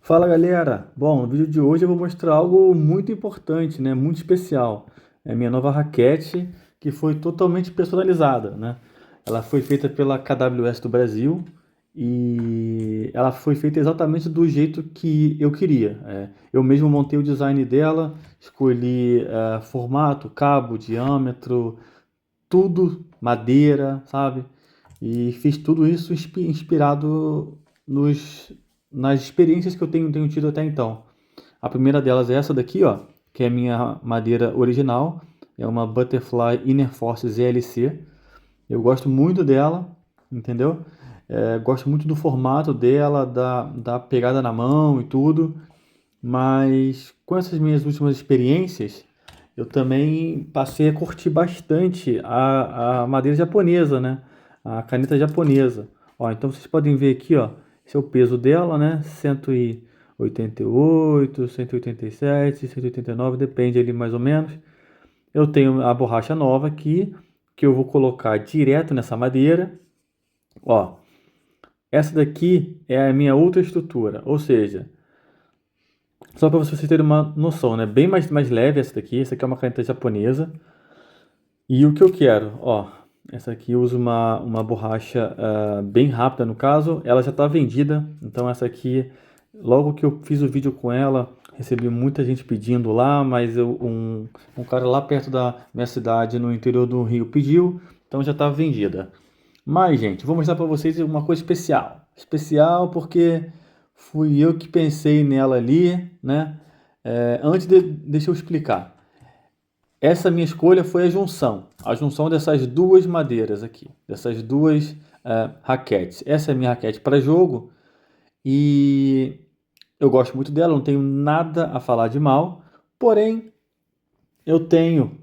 Fala galera! Bom, no vídeo de hoje eu vou mostrar algo muito importante, né? Muito especial. É a minha nova raquete que foi totalmente personalizada, né? Ela foi feita pela KWS do Brasil e ela foi feita exatamente do jeito que eu queria. Eu mesmo montei o design dela, escolhi formato, cabo, diâmetro, tudo, madeira, sabe? E fiz tudo isso inspirado nos, nas experiências que eu tenho tido até então. A primeira delas é essa daqui, ó, que é a minha madeira original. É uma Butterfly Inner Force ZLC. Eu gosto muito dela, entendeu? Gosto muito do formato dela, da pegada na mão e tudo. Mas com essas minhas últimas experiências, eu também passei a curtir bastante a madeira japonesa, né? A caneta japonesa. Ó, então vocês podem ver aqui, ó, esse é o peso dela, né? 188, 187, 189, depende ali mais ou menos. Eu tenho a borracha nova aqui, que eu vou colocar direto nessa madeira. Ó, essa daqui é a minha outra estrutura, ou seja, só para vocês terem uma noção, né? Bem mais leve essa daqui. Essa aqui é uma caneta japonesa. E o que eu quero, ó, essa aqui usa uma borracha bem rápida no caso, ela já está vendida, então essa aqui, logo que eu fiz o vídeo com ela, recebi muita gente pedindo lá, mas um cara lá perto da minha cidade, no interior do Rio, pediu, então já está vendida. Mas, gente, vou mostrar para vocês uma coisa especial. Especial porque fui eu que pensei nela ali, né? Deixa eu explicar. Essa minha escolha foi a junção dessas duas madeiras aqui, dessas duas raquetes. Essa é a minha raquete para jogo e eu gosto muito dela, não tenho nada a falar de mal, porém eu tenho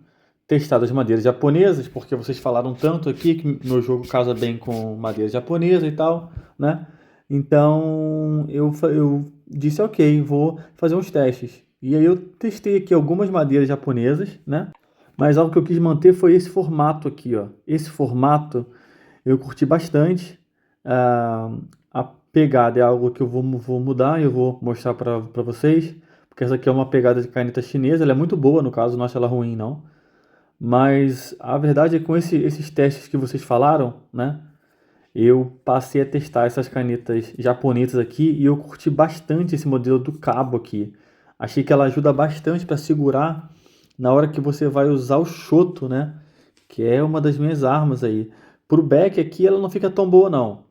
testado as madeiras japonesas, porque vocês falaram tanto aqui que meu jogo casa bem com madeira japonesa e tal, né? Então eu disse, ok, vou fazer uns testes. E aí eu testei aqui algumas madeiras japonesas, né? Mas algo que eu quis manter foi esse formato aqui, ó. Esse formato eu curti bastante. A pegada é algo que vou mudar e eu vou mostrar para vocês. Porque essa aqui é uma pegada de caneta chinesa, ela é muito boa, no caso, não acho ela ruim, não. Mas a verdade é que com esses testes que vocês falaram, né? Eu passei a testar essas canetas japonesas aqui e eu curti bastante esse modelo do cabo aqui. Achei que ela ajuda bastante para segurar na hora que você vai usar o shoto, né? Que é uma das minhas armas aí. Pro back aqui ela não fica tão boa não.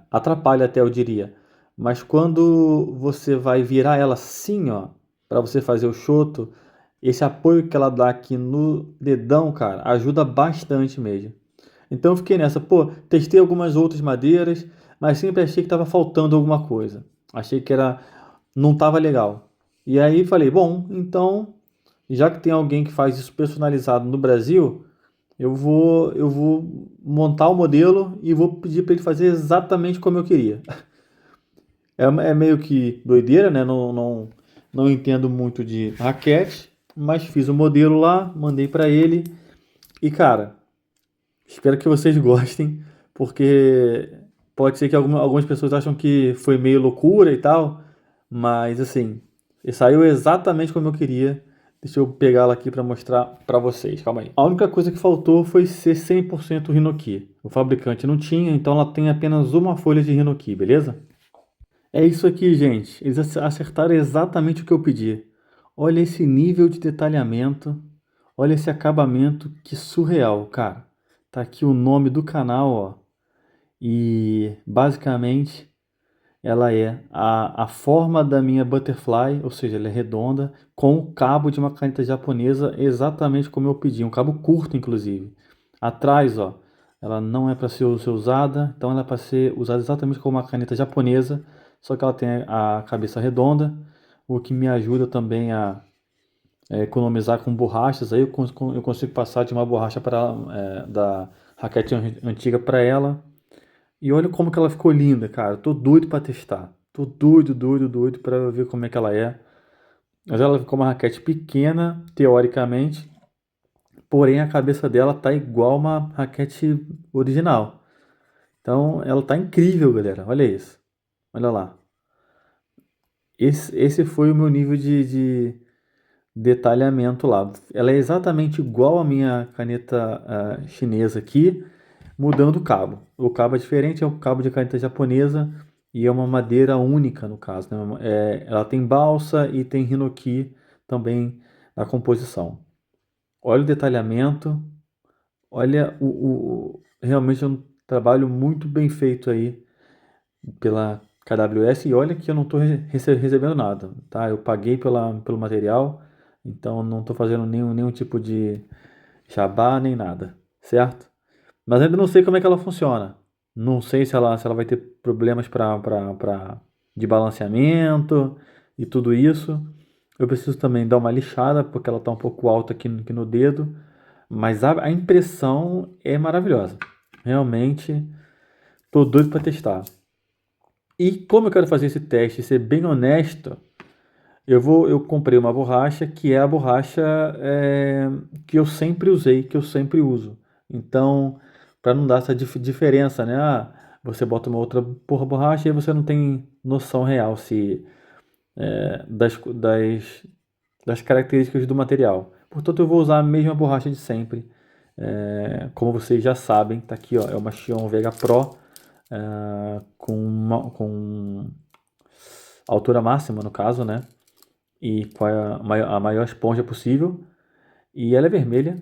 Atrapalha até eu diria. Mas quando você vai virar ela assim, ó, para você fazer o shoto, esse apoio que ela dá aqui no dedão, cara, ajuda bastante mesmo. Então eu fiquei nessa, pô, testei algumas outras madeiras, mas sempre achei que estava faltando alguma coisa. Achei que não estava legal. E aí falei, bom, então, já que tem alguém que faz isso personalizado no Brasil, eu vou montar o modelo e vou pedir para ele fazer exatamente como eu queria. É meio que doideira, né? Não entendo muito de raquete, mas fiz o modelo lá, mandei para ele e cara, espero que vocês gostem, porque pode ser que algumas pessoas acham que foi meio loucura e tal, mas assim, saiu exatamente como eu queria. Deixa eu pegá-la aqui para mostrar para vocês. Calma aí. A única coisa que faltou foi ser 100% Hinoki. O fabricante não tinha, então ela tem apenas uma folha de Hinoki, beleza? É isso aqui, gente. Eles acertaram exatamente o que eu pedi. Olha esse nível de detalhamento. Olha esse acabamento, que surreal, cara. Tá aqui o nome do canal, ó. E basicamente ela é a forma da minha butterfly, ou seja, ela é redonda, com o cabo de uma caneta japonesa, exatamente como eu pedi, um cabo curto, inclusive. Atrás, ó, ela não é para ser usada, então ela é para ser usada exatamente como uma caneta japonesa, só que ela tem a cabeça redonda, o que me ajuda também a economizar com borrachas. Aí eu consigo passar de uma borracha da raquete antiga para ela. E olha como que ela ficou linda, cara. Tô doido para testar. Tô doido, doido, doido para ver como é que ela é. Mas ela ficou uma raquete pequena, teoricamente, porém a cabeça dela tá igual uma raquete original. Então ela tá incrível, galera. Olha isso. Olha lá. esse foi o meu nível de detalhamento lá. Ela é exatamente igual à minha caneta chinesa aqui, mudando o cabo. O cabo é diferente, é o cabo de caneta japonesa e é uma madeira única no caso, né? Ela tem balsa e tem hinoki também na composição. Olha o detalhamento, olha realmente é um trabalho muito bem feito aí pela KWS e olha que eu não estou recebendo nada, tá? Eu paguei pelo material, então não estou fazendo nenhum tipo de jabá nem nada, certo? Mas ainda não sei como é que ela funciona. Não sei se ela vai ter problemas de balanceamento e tudo isso. Eu preciso também dar uma lixada, porque ela está um pouco alta aqui no dedo. Mas a impressão é maravilhosa. Realmente, tô doido para testar. E como eu quero fazer esse teste e ser bem honesto, eu comprei uma borracha que é a borracha que eu sempre usei, que eu sempre uso. Então, para não dar essa diferença, né? Ah, você bota uma outra borracha e aí você não tem noção real se das características do material. Portanto, eu vou usar a mesma borracha de sempre. Como vocês já sabem, tá aqui, ó, é uma Xion Vega Pro com altura máxima, no caso, né? E com a maior esponja possível. E ela é vermelha,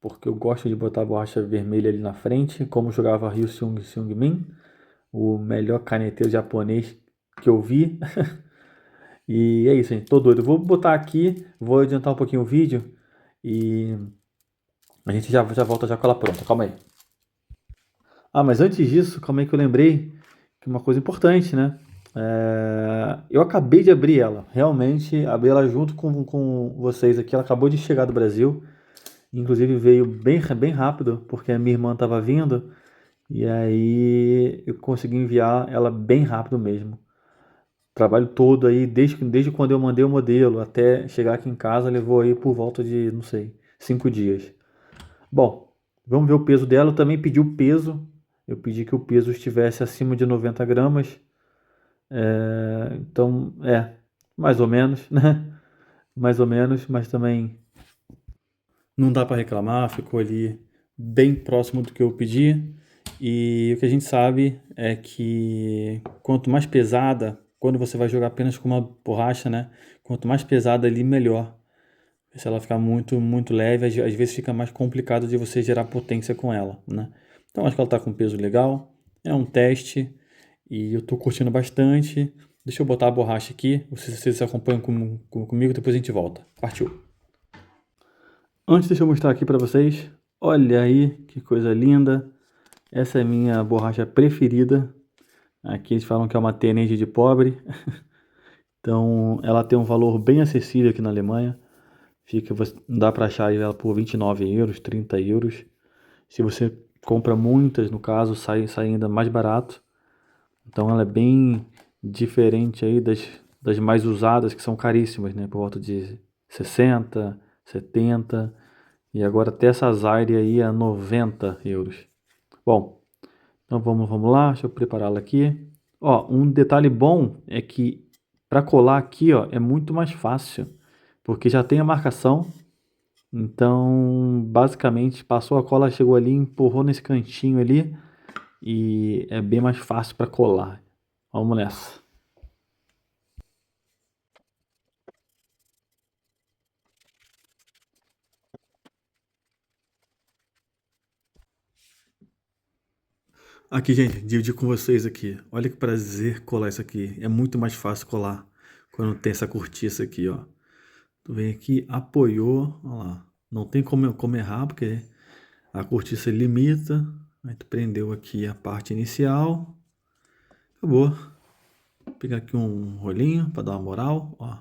porque eu gosto de botar a borracha vermelha ali na frente, como jogava Ryu Seung Min, o melhor caneteiro japonês que eu vi. E é isso, gente. Tô doido. Vou botar aqui, vou adiantar um pouquinho o vídeo e a gente já volta já com ela pronta. Calma aí. Ah, mas antes disso, calma aí que eu lembrei que uma coisa importante, né? Eu acabei de abrir ela. Realmente, abri ela junto com vocês aqui. Ela acabou de chegar do Brasil. Inclusive veio bem rápido, porque a minha irmã estava vindo. E aí eu consegui enviar ela bem rápido mesmo. O trabalho todo aí, desde quando eu mandei o modelo até chegar aqui em casa, levou aí por volta de, não sei, 5 dias. Bom, vamos ver o peso dela. Eu também pedi o peso. Eu pedi que o peso estivesse acima de 90 gramas. Então, mais ou menos, né? Mais ou menos, mas também não dá para reclamar. Ficou ali bem próximo do que eu pedi. E o que a gente sabe é que quanto mais pesada, quando você vai jogar apenas com uma borracha, né? Quanto mais pesada ali, melhor. Se ela ficar muito leve, às vezes fica mais complicado de você gerar potência com ela, né? Então acho que ela está com peso legal. É um teste e eu estou curtindo bastante. Deixa eu botar a borracha aqui. Vocês acompanham comigo, depois a gente volta. Partiu! Antes, deixa eu mostrar aqui para vocês. Olha aí que coisa linda. Essa é a minha borracha preferida. Aqui eles falam que é uma tenente de pobre. Então ela tem um valor bem acessível aqui na Alemanha. Dá para achar ela por 29 euros, 30 euros. Se você compra muitas, no caso, sai ainda mais barato. Então ela é bem diferente aí das mais usadas, que são caríssimas, né? Por volta de 60, 70. E agora até essa Zaire aí é 90 euros. Bom, então vamos lá, deixa eu prepará-la aqui. Ó, um detalhe bom é que para colar aqui, ó, é muito mais fácil, porque já tem a marcação. Então, basicamente, passou a cola, chegou ali, empurrou nesse cantinho ali e é bem mais fácil para colar. Vamos nessa. Aqui, gente, dividir com vocês aqui. Olha que prazer colar isso aqui. É muito mais fácil colar quando tem essa cortiça aqui, ó. Tu vem aqui, apoiou, ó lá. Não tem como errar, porque a cortiça limita. Aí tu prendeu aqui a parte inicial. Acabou. Vou pegar aqui um rolinho para dar uma moral, ó.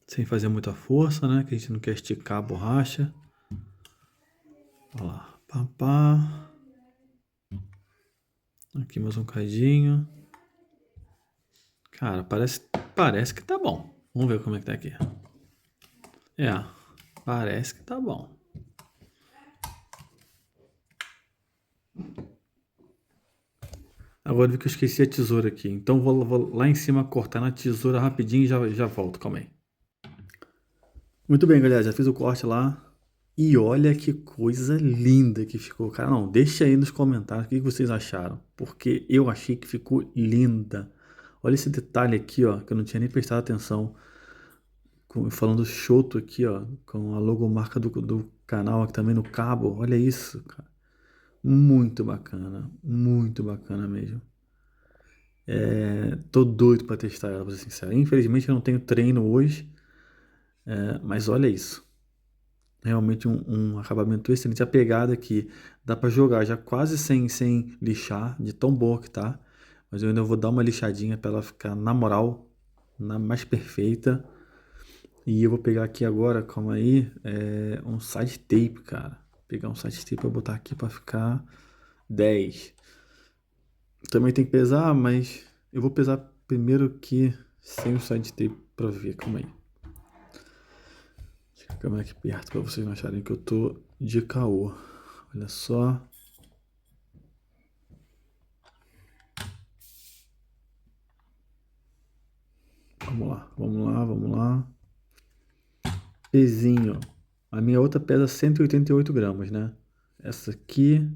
Sem fazer muita força, né? Que a gente não quer esticar a borracha. Ó lá. Pá, pá. Aqui mais um cadinho. Cara, parece que tá bom. Vamos ver como é que tá aqui. Parece que tá bom. Agora eu vi que eu esqueci a tesoura aqui. Então vou lá em cima cortar na tesoura rapidinho e já volto. Calma aí. Muito bem, galera. Já fiz o corte lá. E olha que coisa linda que ficou. Cara, não, deixa aí nos comentários o que vocês acharam. Porque eu achei que ficou linda. Olha esse detalhe aqui, ó, que eu não tinha nem prestado atenção. Falando Shoto aqui, ó, com a logomarca do canal aqui também no cabo. Olha isso, cara. Muito bacana mesmo. Tô doido pra testar ela, pra ser sincero. Infelizmente eu não tenho treino hoje, mas olha isso. Realmente um acabamento excelente. A pegada aqui dá pra jogar já quase sem lixar, de tão boa que tá. Mas eu ainda vou dar uma lixadinha pra ela ficar na moral, na mais perfeita. E eu vou pegar aqui agora, calma aí, um side tape, cara. Vou pegar um side tape pra botar aqui pra ficar 10. Também tem que pesar, mas eu vou pesar primeiro que sem o side tape pra ver, calma aí. Deixa a câmera aqui perto pra vocês não acharem que eu tô de caô. Olha só. Vamos lá. Pezinho. A minha outra pesa 188 gramas, né? Essa aqui.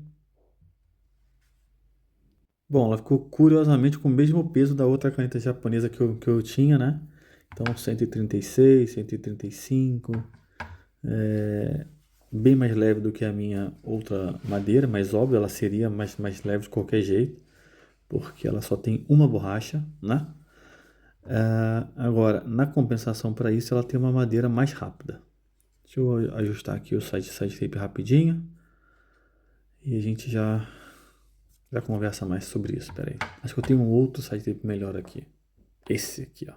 Bom, ela ficou curiosamente com o mesmo peso da outra caneta japonesa que eu tinha, né? Então 136, 135. Bem mais leve do que a minha outra madeira, mas óbvio, ela seria mais leve de qualquer jeito, porque ela só tem uma borracha, né? Agora, na compensação para isso, ela tem uma madeira mais rápida. Deixa eu ajustar aqui o side tape rapidinho e a gente já conversa mais sobre isso. Pera aí. Acho que eu tenho um outro side tape melhor aqui. Esse aqui, ó.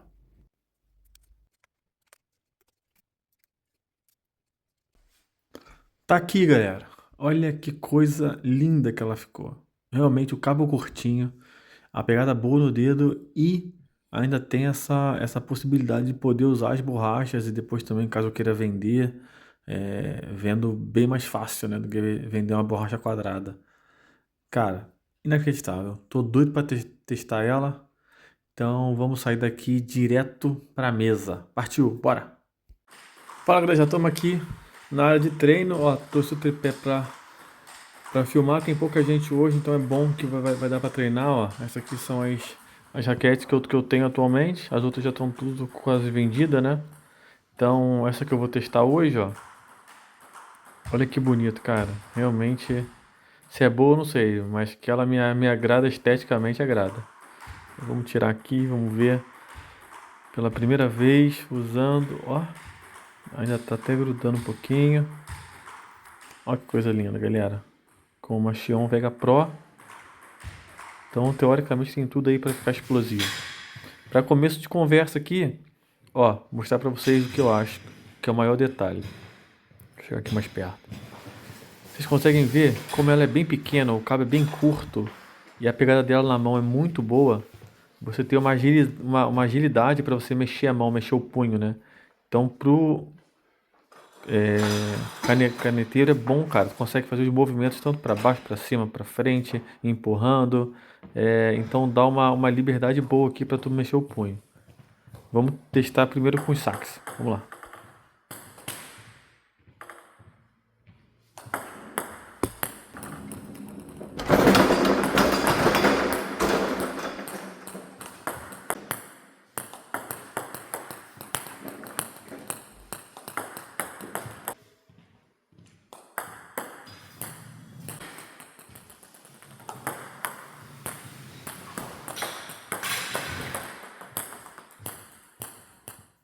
Tá aqui, galera. Olha que coisa linda que ela ficou. Realmente o cabo curtinho, a pegada boa no dedo e ainda tem essa possibilidade de poder usar as borrachas e depois também, caso eu queira vender, vendo bem mais fácil, né, do que vender uma borracha quadrada. Cara, inacreditável. Tô doido pra testar ela. Então vamos sair daqui direto pra mesa. Partiu, bora! Fala, galera, já estamos aqui na área de treino. Ó, trouxe o tripé pra filmar. Tem pouca gente hoje, então é bom que vai dar pra treinar. Ó, essas aqui são as raquetes que eu tenho atualmente. As outras já estão tudo quase vendidas, né? Então essa que eu vou testar hoje, ó. Olha que bonito, cara. Realmente, se é boa eu não sei, mas que ela me agrada esteticamente, agrada. Vamos tirar aqui, vamos ver. Pela primeira vez usando, ó. Ainda tá até grudando um pouquinho. Olha que coisa linda, galera. Com uma Xion Vega Pro. Então, teoricamente, tem tudo aí para ficar explosivo. Para começo de conversa aqui, ó, mostrar para vocês o que eu acho, que é o maior detalhe. Vou chegar aqui mais perto. Vocês conseguem ver como ela é bem pequena, o cabo é bem curto e a pegada dela na mão é muito boa. Você tem uma agilidade para você mexer a mão, mexer o punho, né? Então, pro caneteiro é bom, cara. Tu consegue fazer os movimentos tanto para baixo, para cima, para frente, empurrando. Então dá uma liberdade boa aqui para tu mexer o punho. Vamos testar primeiro com os saques. Vamos lá.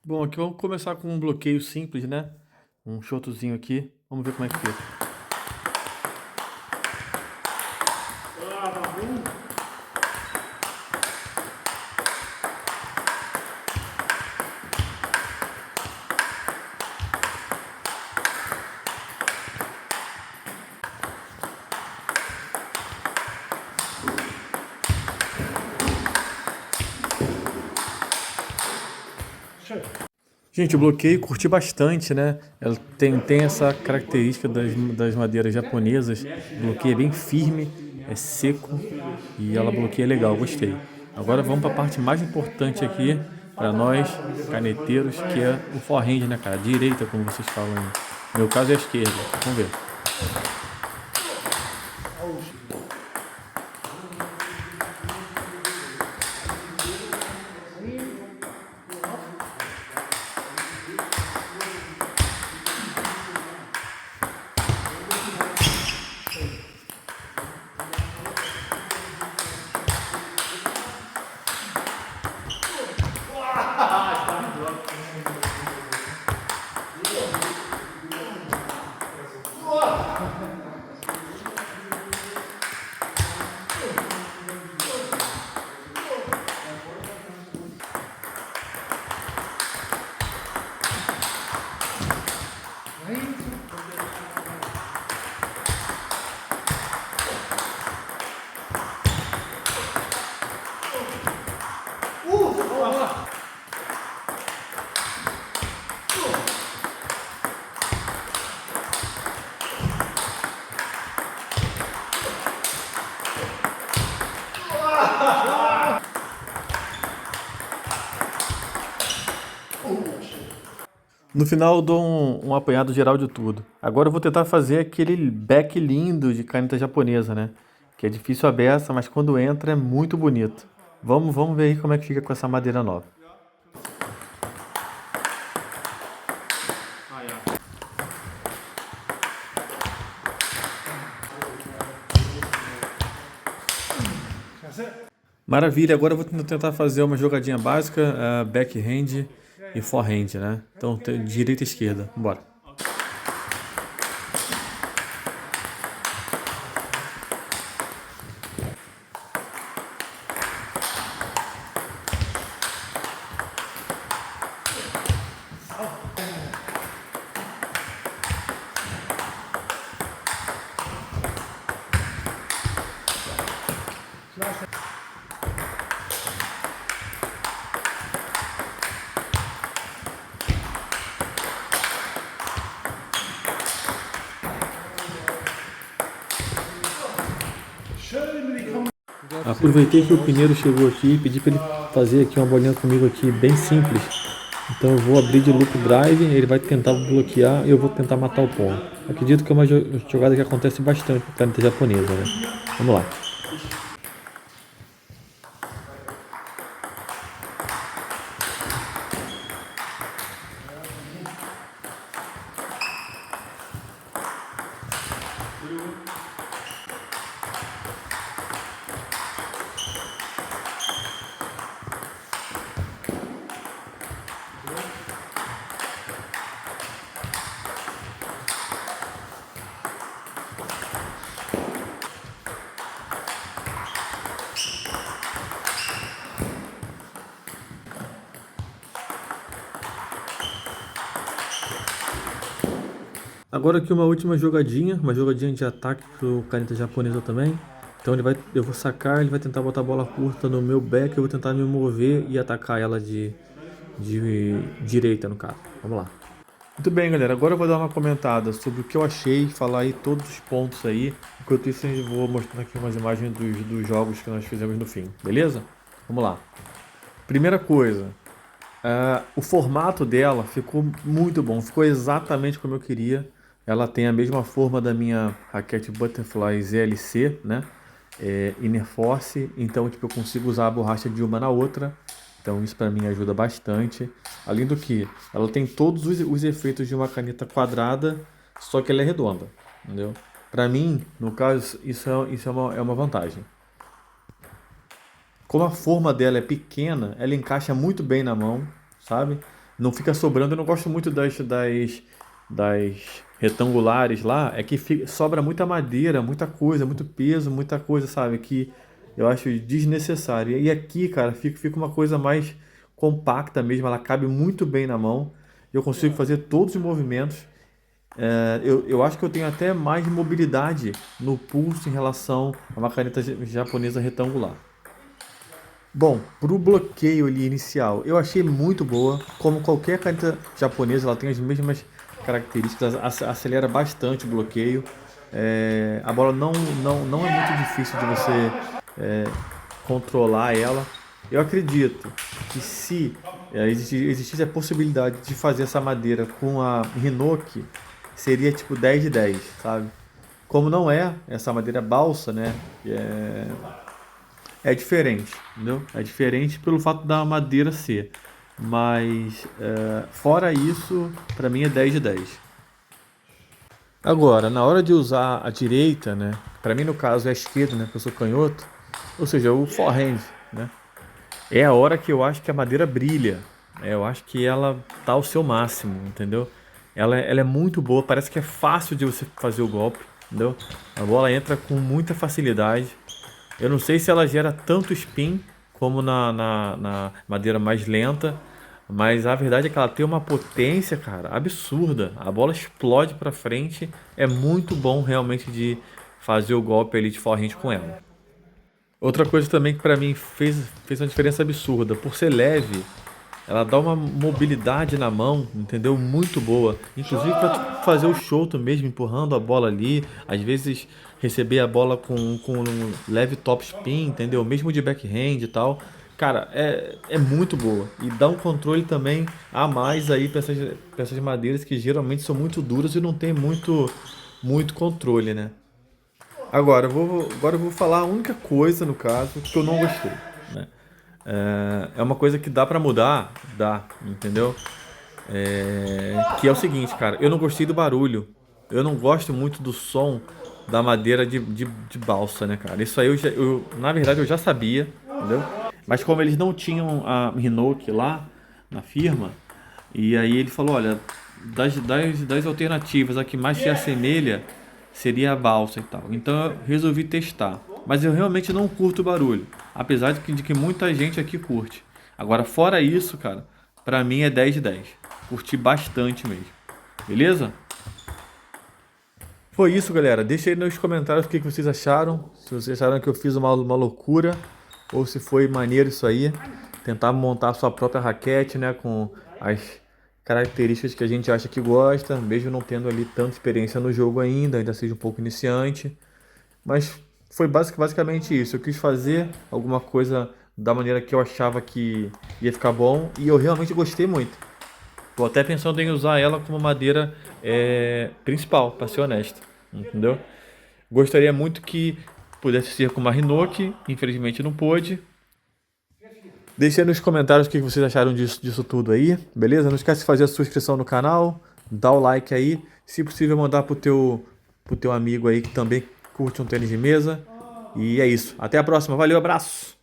Bom, aqui vamos começar com um bloqueio simples, né? Um shotozinho aqui. Vamos ver como é que fica. Gente, o bloqueio curti bastante, né? Ela tem essa característica das madeiras japonesas. O bloqueio é bem firme, é seco e ela bloqueia legal, gostei. Agora vamos para a parte mais importante aqui para nós caneteiros, que é o forehand, né, cara? Direita, como vocês falam aí. No meu caso é a esquerda. Vamos ver. No final eu dou um apanhado geral de tudo. Agora eu vou tentar fazer aquele back lindo de caneta japonesa, né? Que é difícil a beça, mas quando entra é muito bonito. Vamos ver aí como é que fica com essa madeira nova. Maravilha, agora eu vou tentar fazer uma jogadinha básica, backhand e forehand, né? Então, direita e esquerda, bora. Aproveitei que o Pinheiro chegou aqui e pedi para ele fazer aqui uma bolinha comigo aqui bem simples. Então eu vou abrir de loop drive, ele vai tentar bloquear e eu vou tentar matar o ponto. Acredito que é uma jogada que acontece bastante com a caneta japonesa, né? Vamos lá. Agora aqui uma última jogadinha, uma jogadinha de ataque pro caneta japonesa também. Então eu vou sacar, ele vai tentar botar a bola curta no meu back, eu vou tentar me mover e atacar ela de direita no caso. Vamos lá. Muito bem, galera. Agora eu vou dar uma comentada sobre o que eu achei, falar aí todos os pontos aí. Enquanto isso, eu vou mostrando aqui umas imagens dos jogos que nós fizemos no fim, beleza? Vamos lá. Primeira coisa, o formato dela ficou muito bom, ficou exatamente como eu queria. Ela tem a mesma forma da minha raquete Butterfly ZLC, né? Inner Force, então tipo, eu consigo usar a borracha de uma na outra. Então isso para mim ajuda bastante. Além do que, ela tem todos os efeitos de uma caneta quadrada, só que ela é redonda, entendeu? Para mim, no caso, isso é uma vantagem. Como a forma dela é pequena, ela encaixa muito bem na mão, sabe? Não fica sobrando. Eu não gosto muito das retangulares lá. É que sobra muita madeira, muita coisa, muito peso, muita coisa, sabe? Que eu acho desnecessário. E aqui, cara, fica uma coisa mais compacta mesmo. Ela cabe muito bem na mão. Eu consigo fazer todos os movimentos. Eu acho que eu tenho até mais mobilidade no pulso em relação a uma caneta japonesa retangular. Bom, para o bloqueio ali inicial, eu achei muito boa. Como qualquer caneta japonesa, ela tem as mesmas características, acelera bastante o bloqueio. A bola não é muito difícil de você controlar ela. Eu acredito que se existisse a possibilidade de fazer essa madeira com a Hinoki, seria tipo 10 de 10, sabe? Como não é essa madeira balsa, né? É diferente, entendeu? É diferente pelo fato da madeira ser. Mas, fora isso, pra mim é 10 de 10. Agora, na hora de usar a direita, né? Pra mim, no caso, é a esquerda, né? Porque eu sou canhoto. Ou seja, o forehand, né? É a hora que eu acho que a madeira brilha. Eu acho que ela tá ao seu máximo, entendeu? Ela é muito boa, parece que é fácil de você fazer o golpe, entendeu? A bola entra com muita facilidade. Eu não sei se ela gera tanto spin como na madeira mais lenta, mas a verdade é que ela tem uma potência, cara, absurda. A bola explode pra frente. É muito bom realmente de fazer o golpe ali de forehand com ela. Outra coisa também que pra mim fez uma diferença absurda. Por ser leve, ela dá uma mobilidade na mão, entendeu? Muito boa. Inclusive para tu fazer o show mesmo, empurrando a bola ali. Às vezes receber a bola com um leve top spin, entendeu? Mesmo de backhand e tal. Cara, é muito boa. E dá um controle também a mais aí pra essas madeiras que geralmente são muito duras e não tem muito controle, né? Agora eu vou falar a única coisa, no caso, que eu não gostei, né? É uma coisa que dá pra mudar, dá, entendeu? Que é o seguinte, cara, eu não gostei do barulho. Eu não gosto muito do som da madeira de balsa, né, cara? Isso aí na verdade, eu já sabia, entendeu? Mas como eles não tinham a Hinoki lá na firma, e aí ele falou, olha, das alternativas, a que mais se assemelha seria a balsa e tal. Então eu resolvi testar. Mas eu realmente não curto barulho, apesar de que muita gente aqui curte. Agora, fora isso, cara, pra mim é 10 de 10. Curti bastante mesmo. Beleza? Foi isso, galera. Deixa aí nos comentários o que vocês acharam. Se vocês acharam que eu fiz uma loucura ou se foi maneiro isso aí. Tentar montar a sua própria raquete, né? Com as características que a gente acha que gosta, mesmo não tendo ali tanta experiência no jogo ainda seja um pouco iniciante. Mas foi basicamente isso. Eu quis fazer alguma coisa da maneira que eu achava que ia ficar bom e eu realmente gostei muito. Tô até pensando em usar ela como madeira principal, para ser honesto, entendeu? Gostaria muito que pudesse ser com uma Hinoki, infelizmente não pôde. Deixe aí nos comentários o que vocês acharam disso tudo aí, beleza? Não esquece de fazer a sua inscrição no canal, dá o like aí, se possível mandar pro teu amigo aí que também curte um tênis de mesa. E é isso. Até a próxima. Valeu, abraço!